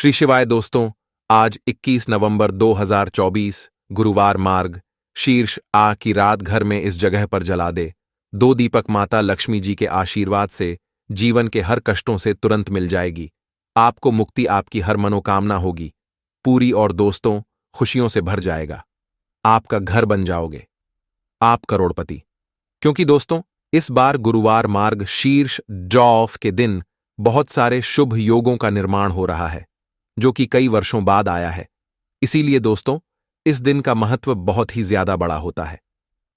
श्री शिवाय दोस्तों, आज 21 नवंबर 2024 गुरुवार मार्ग शीर्ष आ की रात घर में इस जगह पर जला दे। दो दीपक माता लक्ष्मी जी के आशीर्वाद से जीवन के हर कष्टों से तुरंत मिल जाएगी। आपको मुक्ति, आपकी हर मनोकामना होगी पूरी और दोस्तों खुशियों से भर जाएगा। आपका घर बन जाओगे, आप करोड़पति। क्योंकि दोस्तों इस बार गुरुवार मार्ग शीर्ष ऑफ के दिन बहुत सारे शुभ योगों का निर्माण हो रहा है जो कि कई वर्षों बाद आया है। इसीलिए दोस्तों इस दिन का महत्व बहुत ही ज्यादा बड़ा होता है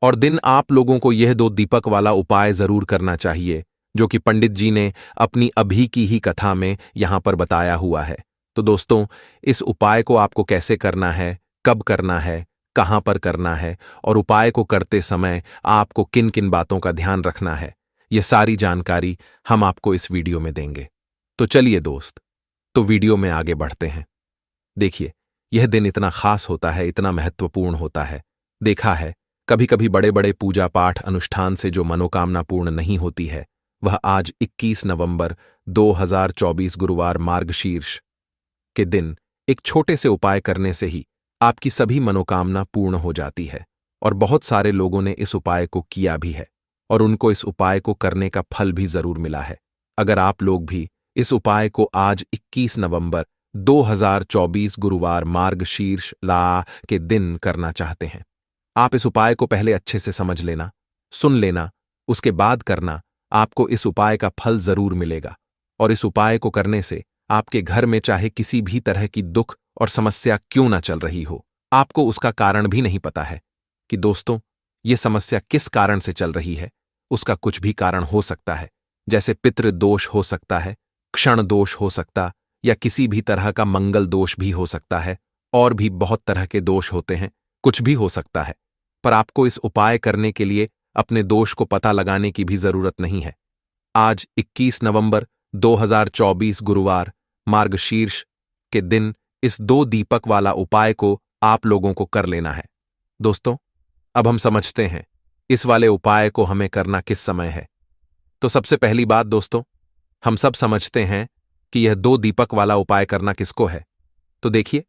और दिन आप लोगों को यह दो दीपक वाला उपाय जरूर करना चाहिए जो कि पंडित जी ने अपनी अभी की ही कथा में यहां पर बताया हुआ है। तो दोस्तों इस उपाय को आपको कैसे करना है, कब करना है, कहां पर करना है और उपाय को करते समय आपको किन किन बातों का ध्यान रखना है, यह सारी जानकारी हम आपको इस वीडियो में देंगे। तो चलिए दोस्त, तो वीडियो में आगे बढ़ते हैं। देखिए, यह दिन इतना खास होता है, इतना महत्वपूर्ण होता है। देखा है कभी कभी बड़े बड़े पूजा पाठ अनुष्ठान से जो मनोकामना पूर्ण नहीं होती है, वह आज 21 नवंबर 2024 गुरुवार मार्गशीर्ष के दिन एक छोटे से उपाय करने से ही आपकी सभी मनोकामना पूर्ण हो जाती है। और बहुत सारे लोगों ने इस उपाय को किया भी है और उनको इस उपाय को करने का फल भी जरूर मिला है। अगर आप लोग भी इस उपाय को आज 21 नवंबर 2024 गुरुवार मार्गशीर्ष ला के दिन करना चाहते हैं, आप इस उपाय को पहले अच्छे से समझ लेना, सुन लेना, उसके बाद करना। आपको इस उपाय का फल जरूर मिलेगा और इस उपाय को करने से आपके घर में चाहे किसी भी तरह की दुख और समस्या क्यों ना चल रही हो, आपको उसका कारण भी नहीं पता है कि दोस्तों ये समस्या किस कारण से चल रही है। उसका कुछ भी कारण हो सकता है, जैसे पितृ दोष हो सकता है, क्षण दोष हो सकता, या किसी भी तरह का मंगल दोष भी हो सकता है, और भी बहुत तरह के दोष होते हैं, कुछ भी हो सकता है। पर आपको इस उपाय करने के लिए अपने दोष को पता लगाने की भी जरूरत नहीं है। आज 21 नवंबर 2024 गुरुवार मार्गशीर्ष के दिन इस दो दीपक वाला उपाय को आप लोगों को कर लेना है। दोस्तों अब हम समझते हैं इस वाले उपाय को हमें करना किस समय है। तो सबसे पहली बात दोस्तों, हम सब समझते हैं कि यह दो दीपक वाला उपाय करना किसको है। तो देखिए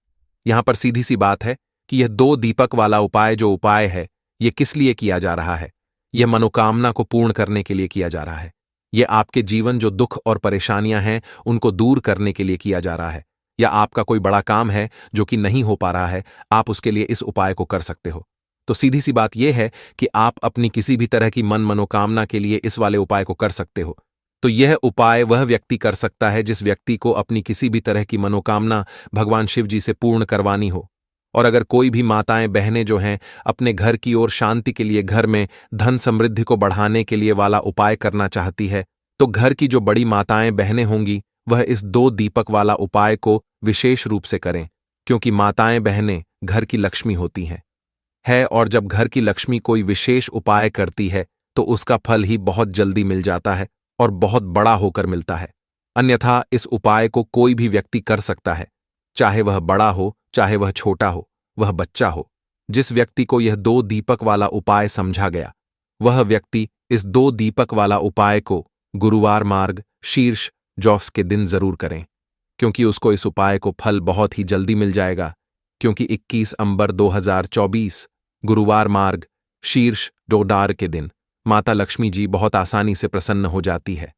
यहां पर सीधी सी बात है कि यह दो दीपक वाला उपाय जो उपाय है, यह किस लिए किया जा रहा है। यह मनोकामना को पूर्ण करने के लिए किया जा रहा है। यह आपके जीवन जो दुख और परेशानियां हैं उनको दूर करने के लिए किया जा रहा है, या आपका कोई बड़ा काम है जो कि नहीं हो पा रहा है, आप उसके लिए इस उपाय को कर सकते हो। तो सीधी सी बात यह है कि आप अपनी किसी भी तरह की मनोकामना के लिए इस वाले उपाय को कर सकते हो। तो यह उपाय वह व्यक्ति कर सकता है जिस व्यक्ति को अपनी किसी भी तरह की मनोकामना भगवान शिव जी से पूर्ण करवानी हो। और अगर कोई भी माताएं बहनें जो हैं अपने घर की ओर शांति के लिए, घर में धन समृद्धि को बढ़ाने के लिए वाला उपाय करना चाहती है, तो घर की जो बड़ी माताएं बहनें होंगी वह इस दो दीपक वाला उपाय को विशेष रूप से करें, क्योंकि माताएं बहनें घर की लक्ष्मी होती हैं और जब घर की लक्ष्मी कोई विशेष उपाय करती है तो उसका फल ही बहुत जल्दी मिल जाता है और बहुत बड़ा होकर मिलता है। अन्यथा इस उपाय को कोई भी व्यक्ति कर सकता है, चाहे वह बड़ा हो, चाहे वह छोटा हो, वह बच्चा हो। जिस व्यक्ति को यह दो दीपक वाला उपाय समझा गया, वह व्यक्ति इस दो दीपक वाला उपाय को गुरुवार मार्ग शीर्ष जॉस के दिन जरूर करें, क्योंकि उसको इस उपाय को फल बहुत ही जल्दी मिल जाएगा। क्योंकि 21 नवंबर 2024 गुरुवार मार्ग शीर्ष डोडार के दिन माता लक्ष्मी जी बहुत आसानी से प्रसन्न हो जाती है।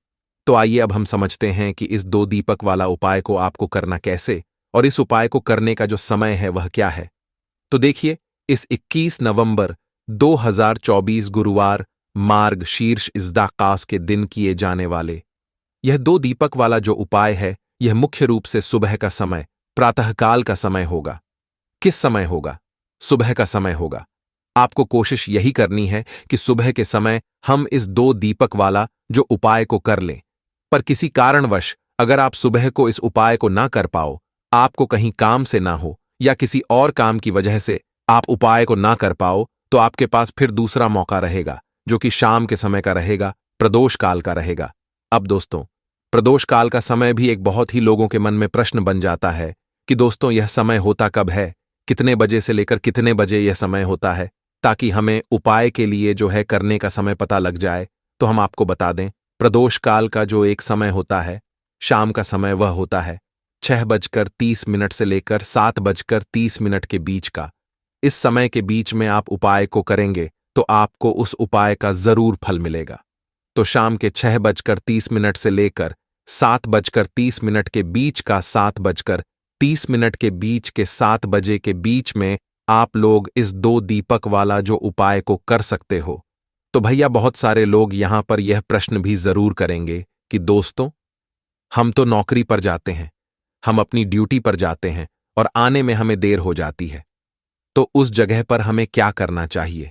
तो आइए अब हम समझते हैं कि इस दो दीपक वाला उपाय को आपको करना कैसे और इस उपाय को करने का जो समय है वह क्या है। तो देखिए, इस 21 नवंबर 2024 गुरुवार मार्ग शीर्ष इज़्दाकास के दिन किए जाने वाले यह दो दीपक वाला जो उपाय है, यह मुख्य रूप से सुबह का समय, प्रातःकाल का समय होगा। किस समय होगा? सुबह का समय होगा। आपको कोशिश यही करनी है कि सुबह के समय हम इस दो दीपक वाला जो उपाय को कर लें। पर किसी कारणवश अगर आप सुबह को इस उपाय को ना कर पाओ, आपको कहीं काम से ना हो या किसी और काम की वजह से आप उपाय को ना कर पाओ, तो आपके पास फिर दूसरा मौका रहेगा जो कि शाम के समय का रहेगा, प्रदोष काल का रहेगा। अब दोस्तों प्रदोष काल का समय भी एक बहुत ही लोगों के मन में प्रश्न बन जाता है कि दोस्तों यह समय होता कब है, कितने बजे से लेकर कितने बजे यह समय होता है, ताकि हमें उपाय के लिए जो है करने का समय पता लग जाए। तो हम आपको बता दें, प्रदोष काल का जो एक समय होता है, शाम का समय, वह होता है 6:30 से लेकर 7:30 के बीच का। इस समय के बीच में आप उपाय को करेंगे तो आपको उस उपाय का जरूर फल मिलेगा। तो शाम के 6:30 से लेकर 7:30 के बीच का 7:30 के बीच के 7 बजे के बीच में आप लोग इस 2 दीपक वाला जो उपाय को कर सकते हो। तो भैया बहुत सारे लोग यहां पर यह प्रश्न भी जरूर करेंगे कि दोस्तों, हम तो नौकरी पर जाते हैं, हम अपनी ड्यूटी पर जाते हैं और आने में हमें देर हो जाती है, तो उस जगह पर हमें क्या करना चाहिए?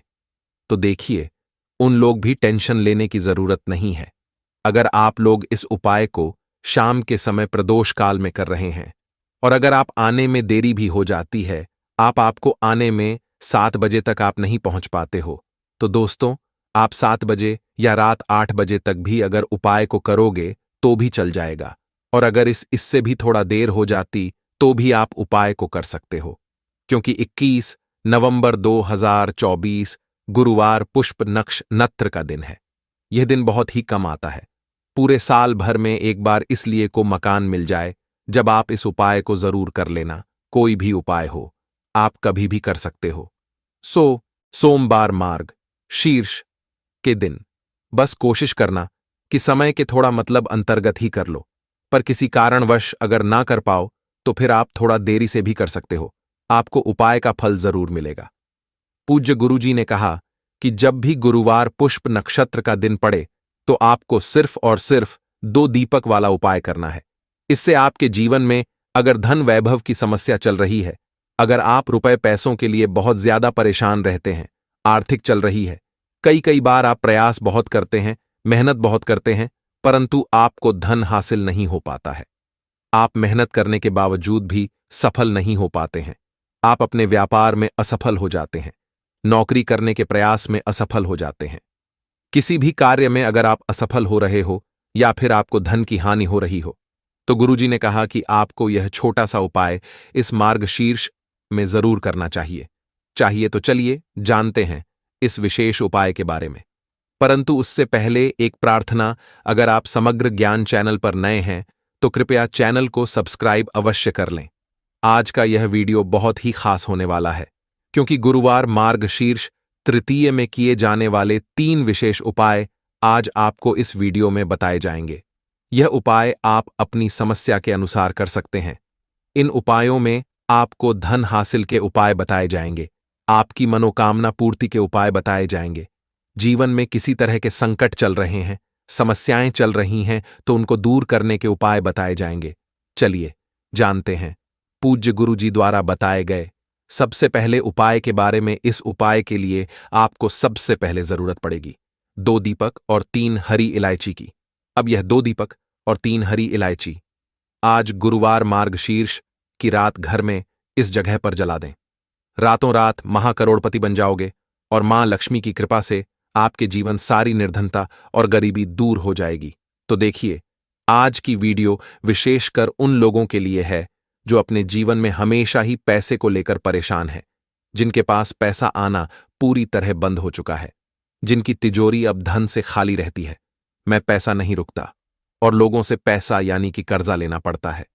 तो देखिए, उन लोग भी टेंशन लेने की जरूरत नहीं है। अगर आप लोग इस उपाय को शाम के समय प्रदोष काल में कर रहे हैं और अगर आप आने में देरी भी हो जाती है, आपको आने में 7 बजे तक आप नहीं पहुंच पाते हो, तो दोस्तों, आप 7 बजे या रात 8 बजे तक भी अगर उपाय को करोगे तो भी चल जाएगा। और अगर इससे भी थोड़ा देर हो जाती तो भी आप उपाय को कर सकते हो, क्योंकि 21 नवंबर 2024 गुरुवार पुष्प नक्षत्र का दिन है। यह दिन बहुत ही कम आता है। पूरे साल भर में एक बार इसलिए को मकान मिल जाए जब आप इस उपाय को जरूर कर लेना। कोई भी उपाय हो, आप कभी भी कर सकते हो। सोमवार मार्ग शीर्ष के दिन बस कोशिश करना कि समय के थोड़ा अंतर्गत ही कर लो, पर किसी कारणवश अगर ना कर पाओ तो फिर आप थोड़ा देरी से भी कर सकते हो। आपको उपाय का फल जरूर मिलेगा। पूज्य गुरुजी ने कहा कि जब भी गुरुवार पुष्प नक्षत्र का दिन पड़े तो आपको सिर्फ और सिर्फ 2 दीपक वाला उपाय करना है। इससे आपके जीवन में अगर धन वैभव की समस्या चल रही है, अगर आप रुपए पैसों के लिए बहुत ज्यादा परेशान रहते हैं, आर्थिक चल रही है, कई बार आप प्रयास बहुत करते हैं, मेहनत बहुत करते हैं, परंतु आपको धन हासिल नहीं हो पाता है। आप मेहनत करने के बावजूद भी सफल नहीं हो पाते हैं। आप अपने व्यापार में असफल हो जाते हैं, नौकरी करने के प्रयास में असफल हो जाते हैं। किसी भी कार्य में अगर आप असफल हो रहे हो या फिर आपको धन की हानि हो रही हो, तो गुरुजी ने कहा कि आपको यह छोटा सा उपाय इस मार्गशीर्ष में जरूर करना चाहिए। तो चलिए जानते हैं इस विशेष उपाय के बारे में। परंतु उससे पहले एक प्रार्थना, अगर आप समग्र ज्ञान चैनल पर नए हैं तो कृपया चैनल को सब्सक्राइब अवश्य कर लें। आज का यह वीडियो बहुत ही खास होने वाला है, क्योंकि गुरुवार मार्गशीर्ष तृतीय में किए जाने वाले 3 विशेष उपाय आज आपको इस वीडियो में बताए जाएंगे। यह उपाय आप अपनी समस्या के अनुसार कर सकते हैं। इन उपायों में आपको धन हासिल के उपाय बताए जाएंगे, आपकी मनोकामना पूर्ति के उपाय बताए जाएंगे। जीवन में किसी तरह के संकट चल रहे हैं, समस्याएं चल रही हैं, तो उनको दूर करने के उपाय बताए जाएंगे। चलिए जानते हैं पूज्य गुरुजी द्वारा बताए गए सबसे पहले उपाय के बारे में। इस उपाय के लिए आपको सबसे पहले जरूरत पड़ेगी 2 दीपक और 3 हरी इलायची की। अब यह 2 दीपक और 3 हरी इलायची आज गुरुवार मार्गशीर्ष की रात घर में इस जगह पर जला दें। रातों रात महाकरोड़पति बन जाओगे और मां लक्ष्मी की कृपा से आपके जीवन सारी निर्धनता और गरीबी दूर हो जाएगी। तो देखिए, आज की वीडियो विशेषकर उन लोगों के लिए है जो अपने जीवन में हमेशा ही पैसे को लेकर परेशान है, जिनके पास पैसा आना पूरी तरह बंद हो चुका है, जिनकी तिजोरी अब धन से खाली रहती है। मैं पैसा नहीं रुकता और लोगों से पैसा यानी कि कर्जा लेना पड़ता है।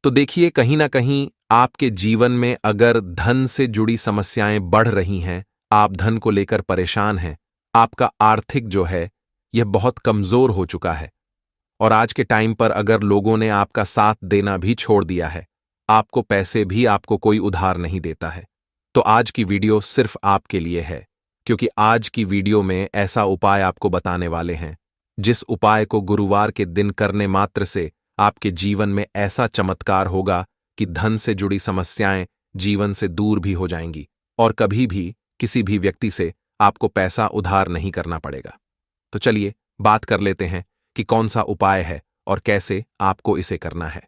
तो देखिए, कहीं ना कहीं आपके जीवन में अगर धन से जुड़ी समस्याएं बढ़ रही हैं, आप धन को लेकर परेशान हैं, आपका आर्थिक जो है यह बहुत कमजोर हो चुका है और आज के टाइम पर अगर लोगों ने आपका साथ देना भी छोड़ दिया है, आपको पैसे भी आपको कोई उधार नहीं देता है, तो आज की वीडियो सिर्फ आपके लिए है, क्योंकि आज की वीडियो में ऐसा उपाय आपको बताने वाले हैं जिस उपाय को गुरुवार के दिन करने मात्र से आपके जीवन में ऐसा चमत्कार होगा कि धन से जुड़ी समस्याएं जीवन से दूर भी हो जाएंगी और कभी भी किसी भी व्यक्ति से आपको पैसा उधार नहीं करना पड़ेगा। तो चलिए बात कर लेते हैं कि कौन सा उपाय है और कैसे आपको इसे करना है।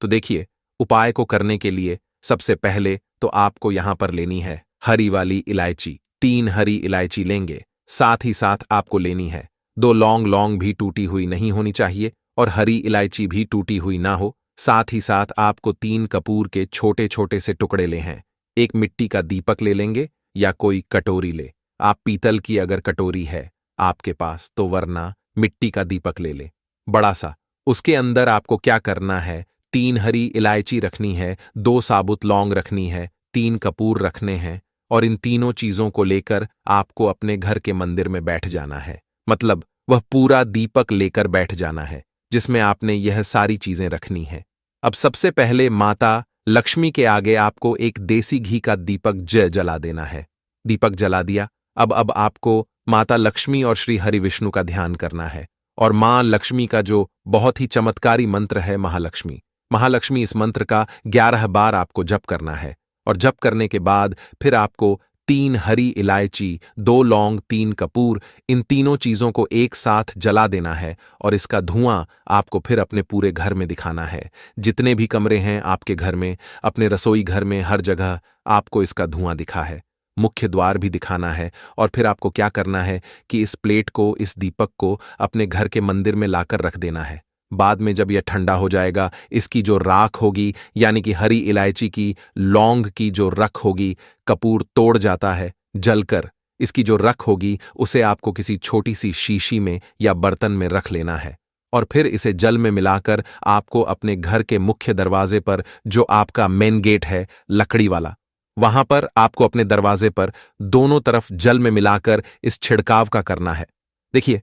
तो देखिए, उपाय को करने के लिए सबसे पहले तो आपको यहां पर लेनी है हरी वाली इलायची। 3 हरी इलायची लेंगे, साथ ही साथ आपको लेनी है 2 लौंग भी टूटी हुई नहीं होनी चाहिए और हरी इलायची भी टूटी हुई ना हो। साथ ही साथ आपको 3 कपूर के छोटे छोटे से टुकड़े ले हैं। एक मिट्टी का दीपक ले लेंगे या कोई कटोरी ले, आप पीतल की अगर कटोरी है आपके पास तो वरना मिट्टी का दीपक ले ले बड़ा सा। उसके अंदर आपको क्या करना है, 3 हरी इलायची रखनी है, 2 साबुत लौंग रखनी है, 3 कपूर रखने हैं और इन तीनों चीजों को लेकर आपको अपने घर के मंदिर में बैठ जाना है। मतलब वह पूरा दीपक लेकर बैठ जाना है जिसमें आपने यह सारी चीजें रखनी है। अब सबसे पहले माता लक्ष्मी के आगे आपको एक देसी घी का दीपक जला देना है। दीपक जला दिया। अब आपको माता लक्ष्मी और श्री हरि विष्णु का ध्यान करना है और मां लक्ष्मी का जो बहुत ही चमत्कारी मंत्र है महालक्ष्मी, महालक्ष्मी इस मंत्र का 11 बार आपको जप करना है और जप करने के बाद फिर आपको 3 हरी इलायची, 2 लौंग, 3 कपूर, इन तीनों चीजों को एक साथ जला देना है और इसका धुआं आपको फिर अपने पूरे घर में दिखाना है। जितने भी कमरे हैं आपके घर में, अपने रसोई घर में, हर जगह आपको इसका धुआं दिखा है। मुख्य द्वार भी दिखाना है और फिर आपको क्या करना है कि इस प्लेट को, इस दीपक को अपने घर के मंदिर में लाकर रख देना है। बाद में जब यह ठंडा हो जाएगा, इसकी जो राख होगी, यानी कि हरी इलायची की, लौंग की जो रख होगी, कपूर तोड़ जाता है जलकर, इसकी जो रख होगी उसे आपको किसी छोटी सी शीशी में या बर्तन में रख लेना है और फिर इसे जल में मिलाकर आपको अपने घर के मुख्य दरवाजे पर, जो आपका मेन गेट है लकड़ी वाला, वहां पर आपको अपने दरवाजे पर दोनों तरफ जल में मिलाकर इस छिड़काव का करना है। देखिए,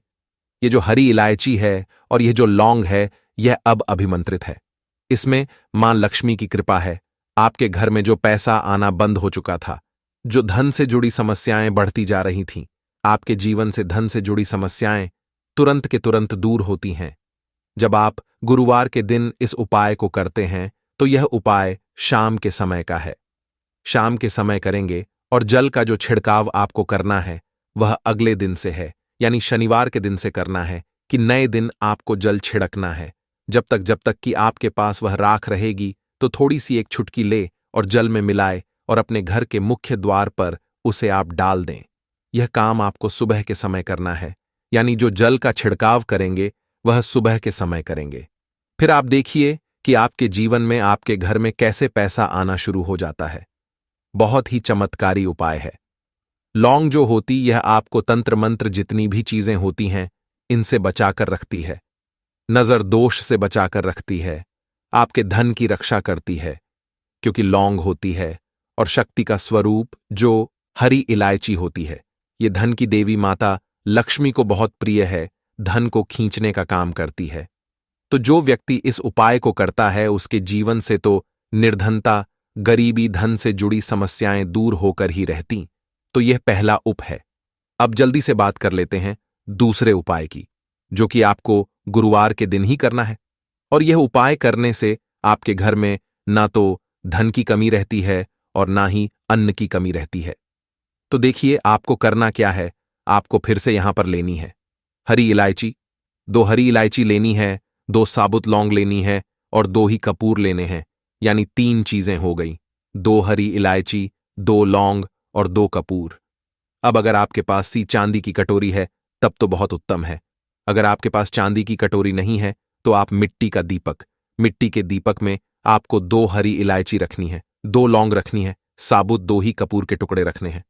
ये जो हरी इलायची है और यह जो लौंग है, यह अब अभिमंत्रित है। इसमें मां लक्ष्मी की कृपा है। आपके घर में जो पैसा आना बंद हो चुका था, जो धन से जुड़ी समस्याएं बढ़ती जा रही थीं, आपके जीवन से धन से जुड़ी समस्याएं तुरंत के तुरंत दूर होती हैं। जब आप गुरुवार के दिन इस उपाय को करते हैं तो यह उपाय शाम के समय का है। शाम के समय करेंगे और जल का जो छिड़काव आपको करना है वह अगले दिन से है, यानी शनिवार के दिन से करना है कि नए दिन आपको जल छिड़कना है। जब तक कि आपके पास वह राख रहेगी तो थोड़ी सी एक चुटकी ले और जल में मिलाए और अपने घर के मुख्य द्वार पर उसे आप डाल दें। यह काम आपको सुबह के समय करना है, यानी जो जल का छिड़काव करेंगे वह सुबह के समय करेंगे। फिर आप देखिए कि आपके जीवन में, आपके घर में कैसे पैसा आना शुरू हो जाता है। बहुत ही चमत्कारी उपाय है। लौंग जो होती, यह आपको तंत्र मंत्र जितनी भी चीजें होती हैं इनसे बचाकर रखती है, नजर दोष से बचाकर रखती है, आपके धन की रक्षा करती है, क्योंकि लौंग होती है और शक्ति का स्वरूप जो हरी इलायची होती है, ये धन की देवी माता लक्ष्मी को बहुत प्रिय है, धन को खींचने का काम करती है। तो जो व्यक्ति इस उपाय को करता है उसके जीवन से तो निर्धनता, गरीबी, धन से जुड़ी समस्याएं दूर होकर ही रहती। तो यह पहला उप है। अब जल्दी से बात कर लेते हैं दूसरे उपाय की, जो कि आपको गुरुवार के दिन ही करना है और यह उपाय करने से आपके घर में ना तो धन की कमी रहती है और ना ही अन्न की कमी रहती है। तो देखिए आपको करना क्या है। आपको फिर से यहां पर लेनी है हरी इलायची, 2 हरी इलायची लेनी है, 2 साबुत लौंग लेनी है और 2 ही कपूर लेने हैं, यानी 3 चीजें हो गई। 2 हरी इलायची, 2 लौंग और 2 कपूर। अब अगर आपके पास सी चांदी की कटोरी है तब तो बहुत उत्तम है। अगर आपके पास चांदी की कटोरी नहीं है तो आप मिट्टी का दीपक, मिट्टी के दीपक में आपको 2 हरी इलायची रखनी है, 2 लौंग रखनी है, साबुत 2 ही कपूर के टुकड़े रखने हैं।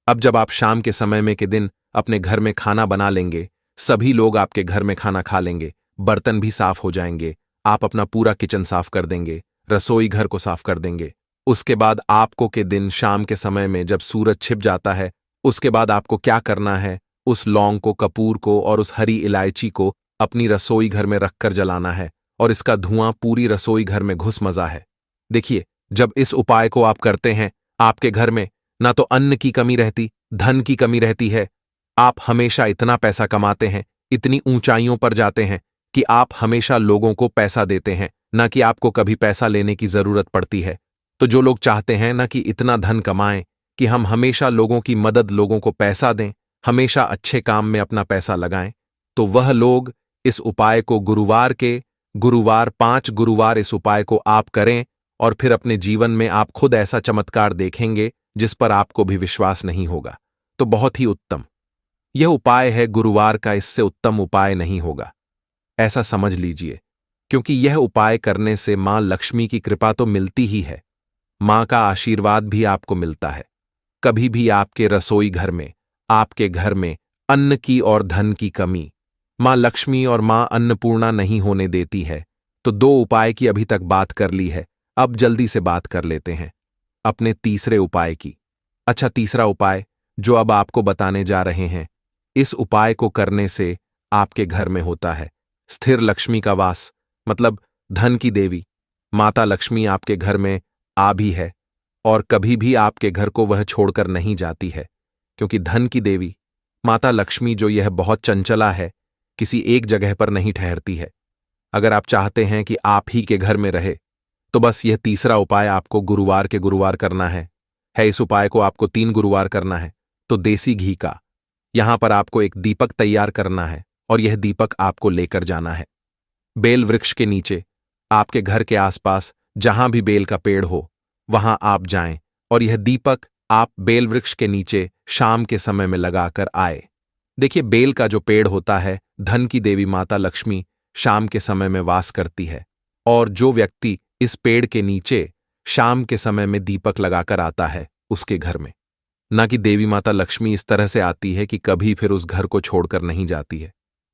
अब जब आप शाम के समय में के दिन अपने घर में खाना बना लेंगे, सभी लोग आपके घर में खाना खा लेंगे, बर्तन भी साफ हो जाएंगे, आप अपना पूरा किचन साफ कर देंगे, रसोई घर को साफ कर देंगे। उसके बाद आपको के दिन शाम के समय में जब सूरज छिप जाता है, उसके बाद आपको क्या करना है, उस लौंग को, कपूर को और उस हरी इलायची को अपनी रसोई घर में रखकर जलाना है और इसका धुआं पूरी रसोई घर में घुस मजा है। देखिए, जब इस उपाय को आप करते हैं, आपके घर में ना तो अन्न की कमी रहती, धन की कमी रहती है। आप हमेशा इतना पैसा कमाते हैं, इतनी ऊंचाइयों पर जाते हैं कि आप हमेशा लोगों को पैसा देते हैं, ना कि आपको कभी पैसा लेने की जरूरत पड़ती है। तो जो लोग चाहते हैं ना कि इतना धन कमाएं कि हम हमेशा लोगों की मदद, लोगों को पैसा दें, हमेशा अच्छे काम में अपना पैसा लगाएं, तो वह लोग इस उपाय को गुरुवार 5 गुरुवार इस उपाय को आप करें और फिर अपने जीवन में आप खुद ऐसा चमत्कार देखेंगे जिस पर आपको भी विश्वास नहीं होगा। तो बहुत ही उत्तम यह उपाय है, गुरुवार का इससे उत्तम उपाय नहीं होगा, ऐसा समझ लीजिए। क्योंकि यह उपाय करने से मां लक्ष्मी की कृपा तो मिलती ही है, मां का आशीर्वाद भी आपको मिलता है। कभी भी आपके रसोई घर में, आपके घर में अन्न की और धन की कमी मां लक्ष्मी और मां अन्नपूर्णा नहीं होने देती है। तो 2 उपाय की अभी तक बात कर ली है, अब जल्दी से बात कर लेते हैं अपने तीसरे उपाय की। अच्छा, तीसरा उपाय जो अब आपको बताने जा रहे हैं, इस उपाय को करने से आपके घर में होता है स्थिर लक्ष्मी का वास, मतलब धन की देवी माता लक्ष्मी आपके घर में आ भी है और कभी भी आपके घर को वह छोड़कर नहीं जाती है, क्योंकि धन की देवी माता लक्ष्मी जो यह बहुत चंचला है, किसी एक जगह पर नहीं ठहरती है। अगर आप चाहते हैं कि आप ही के घर में रहे, तो बस यह तीसरा उपाय आपको गुरुवार के गुरुवार करना है। इस उपाय को आपको 3 गुरुवार करना है। तो देसी घी का यहां पर आपको एक दीपक तैयार करना है और यह दीपक आपको लेकर जाना है बेल वृक्ष के नीचे। आपके घर के आसपास जहां भी बेल का पेड़ हो वहां आप जाएं और यह दीपक आप बेल वृक्ष के नीचे शाम के समय में लगाकर आए। देखिए, बेल का जो पेड़ होता है, धन की देवी माता लक्ष्मी शाम के समय में वास करती है, और जो व्यक्ति इस पेड़ के नीचे शाम के समय में दीपक लगाकर आता है उसके घर में, ना कि देवी माता लक्ष्मी इस तरह से आती है कि कभी फिर उस घर को छोड़कर नहीं जाती है।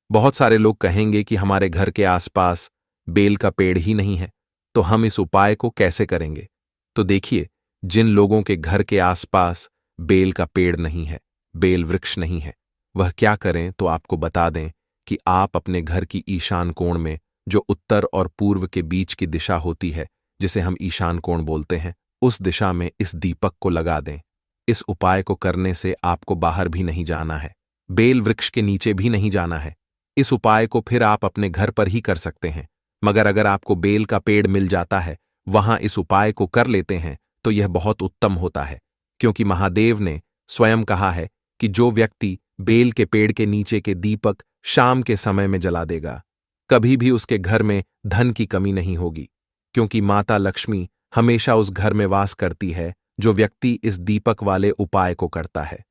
बहुत सारे लोग कहेंगे कि हमारे घर के आसपास बेल का पेड़ ही नहीं है, तो हम इस उपाय को कैसे करेंगे? तो देखिए, जिन लोगों के घर के आसपास बेल का पेड़ नहीं है, बेल वृक्ष नहीं है, वह क्या करें तो आपको बता दें कि आप अपने घर की ईशान कोण में, जो उत्तर और पूर्व के बीच की दिशा होती है, जिसे हम ईशान कोण बोलते हैं, उस दिशा में इस दीपक को लगा दें। इस उपाय को करने से आपको बाहर भी नहीं जाना है, बेल वृक्ष के नीचे भी नहीं जाना है। इस उपाय को फिर आप अपने घर पर ही कर सकते हैं, मगर अगर आपको बेल का पेड़ मिल जाता है, वहां इस उपाय को कर लेते हैं, तो यह बहुत उत्तम होता है, क्योंकि महादेव ने स्वयं कहा है कि जो व्यक्ति बेल के पेड़ के नीचे के दीपक शाम के समय में जला देगा, कभी भी उसके घर में धन की कमी नहीं होगी, क्योंकि माता लक्ष्मी हमेशा उस घर में वास करती है जो व्यक्ति इस दीपक वाले उपाय को करता है।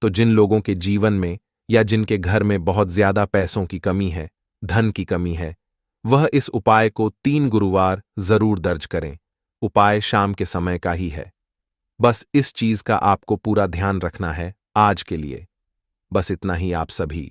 तो जिन लोगों के जीवन में या जिनके घर में बहुत ज्यादा पैसों की कमी है, धन की कमी है, वह इस उपाय को 3 गुरुवार जरूर दर्ज करें। उपाय शाम के समय का ही है। बस इस चीज का आपको पूरा ध्यान रखना है आज के लिए। बस इतना ही आप सभी